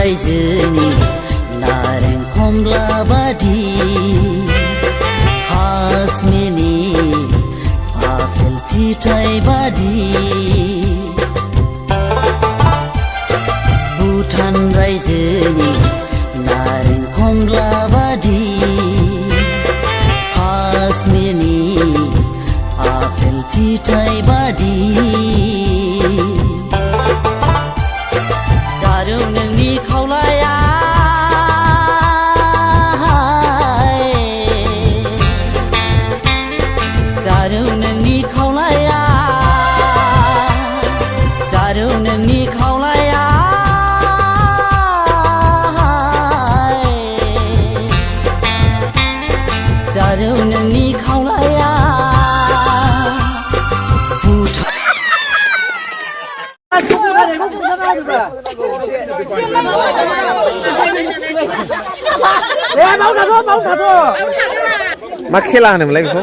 रायजोनि नारें खमला बादि काश्मीरनि आपेल फिथाइ बादि भुटान रायजोनि नारें खमला बादि काश्मीरनि आपेल फिथाइ बादि जारौ नोंनि खावलाया जारौ नोंनि खावलाया जारौ नोंनि खावलाया जारौ नोंनि खावलाया मा खेला होनोमोनलाय बेखौ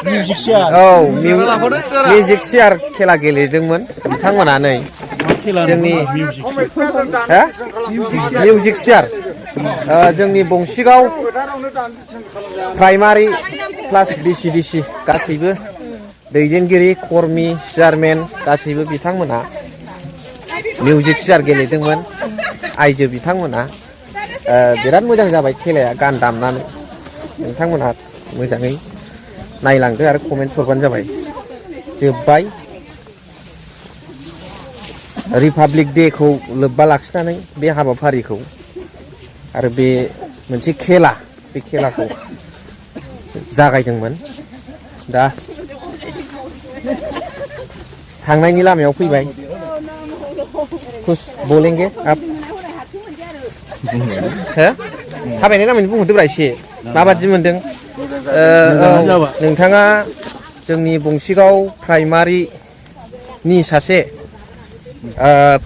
मिउजिक चेयार औ मिउजिक चेयार खेला गेलेदोंमोन बिथांमोना नै जोंनि मिउजिक चेयार जोंनि बंसिगाव प्राइमारि प्लास डिसि गासैबो दैदेनगिरि कर्मी चेयारमेन गासैबो बिथांमोना मिउजिक चेयार गेलेदोंमोन आइजो बिथांमोना बिराद मोजां जाबाय खेलाया गान दामनानै नोंथांमोना मोजाङै नायलांदो आरो कमेन्ट हरबानो जाबाय जोब्बाय रिपाब्लिक डे खौ लोब्बा लाखिनानै बे हाबाफारिखौ आरो बे मोनसे खेला बे खेलाखौ जागायदोंमोन दा थांनायनि लामायाव फैबाय कुछ बोलेंगे आप हो थाबायनाय नामैनो बुंहरदोब्रा एसे माबादि मोनदों नोंथाङा जोंनि बंसिगाव प्राइमारिनि सासे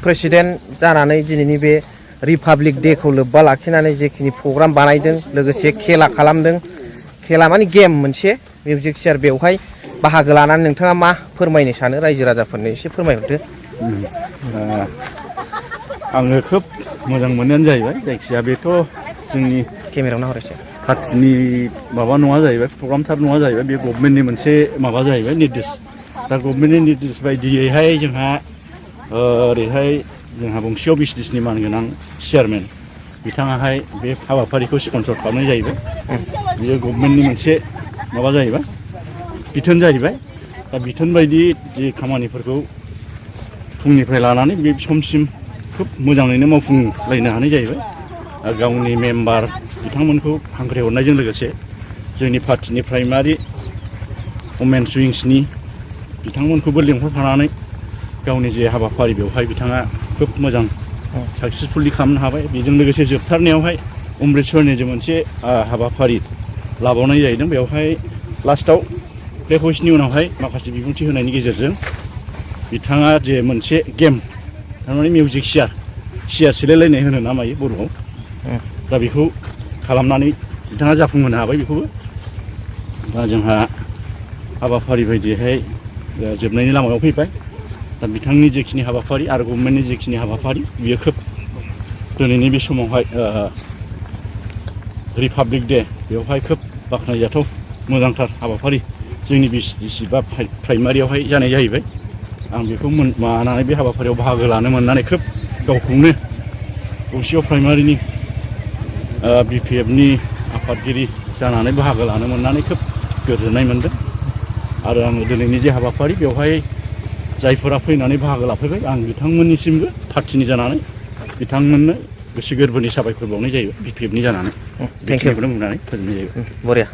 प्रेसिडेन्ट जानानै दिनैनि बे रिपाब्लिक डे खौ लोब्बा लाखिनानै जेखिनि प्रग्राम बानायदों लोगोसे खेला खालामदों खेला माने गेम मोनसे मिउजिक चेयार बेवहाय बाहागो लानानै नोंथाङा मा फोरमायनो सानो रायजो राजाफोरनो एसे फोरमायहरदो आङो खोब मोजां मोननायानो जाहैबाय जायखिजाया बेथ' जोंनि केमेरायाव नाहरसै पार्टिनि माबा नङा जाहैबाय प्रग्रामथार नङा जाहैबाय बे गभर्नमेन्टनि मोनसे माबा जाहैबाय निर्देश दा गभर्नमेन्टनि निर्देश बायदियैहाय जोंहा ओरैहाय जोंहा बंसिगाव बिसनेसनि मानगोनां चेयारमेन बिथाङाहाय बे हाबाफारिखौ स्पन्सर खालामनाय जाहैबाय बेयो गभर्नमेन्टनि मोनसे माबा जाहैबाय बिथोन जाहैबाय दा बिथोन बायदि जे खामानिफोरखौ फुंनिफ्राय लानानै बे समसिम खोब मोजाङैनो मावफुंलायनो हानाय जाहैबाय गावनि मेम्बार बिथांमोनखौ हांख्रायहरनायजों लोगोसे जोंनि पार्टिनि प्राइमारि वमेन्स विंसनि बिथांमोनखौबो लिंहरफानानै गावनि जे हाबाफारि बेवहाय बिथाङा खोब मोजां साक्सेसफुलि खालामनो हाबाय बेजों लोगोसे जोबथारनायावहाय अमृतसरनि जे मोनसे हाबाफारि लाबावनाय जाहैदों बेवहाय लास्टआव प्ले हस्टनि उनावहाय माखासे बिबुंथि होनायनि गेजेरजों बिथाङा जे मोनसे गेम थारमाने मिउजिक चेयार सिलायलायनाय होनो ना मायो बर'आव दा बेखौ खालामनानै बिथाङा जाफुंहोनो हाबाय बेखौबो दा जोंहा हाबाफारि बायदिहाय जोबनायनि लामायाव फैबाय दा बिथांनि जेखिनि हाबाफारि आरो गभर्नमेन्टनि जेखिनि हाबाफारि बियो खोब दिनैनि बे समावहाय रिपाब्लिक डे बेवहाय खोब बाख्नायजाथाव मोजांथार हाबाफारि जोंनि बिसि बा प्राइमारियावहाय जानाय जाहैबाय आं बेखौ मानानै बे हाबाफारियाव बाहागो लानो मोननानै खोब गावखौनो बंसिगाव प्राइमारिनि बिपिएफनि आफादगिरि जानानै बाहागो लानो मोननानै खोब गोजोननाय मोनदों आरो आङो दिनैनि जे हाबाफारि बेवहाय जायफोरा फैनानै बाहागो लाफैबाय आं बिथांमोननिसिमबो पार्टिनि जानानै बिथांमोननो गोसो गोरबोनि साबायखर बावनाय जायो बिपिएफनि जानानै बेखिनिखौनो बुंनानै फोजोबनाय जायो बरिया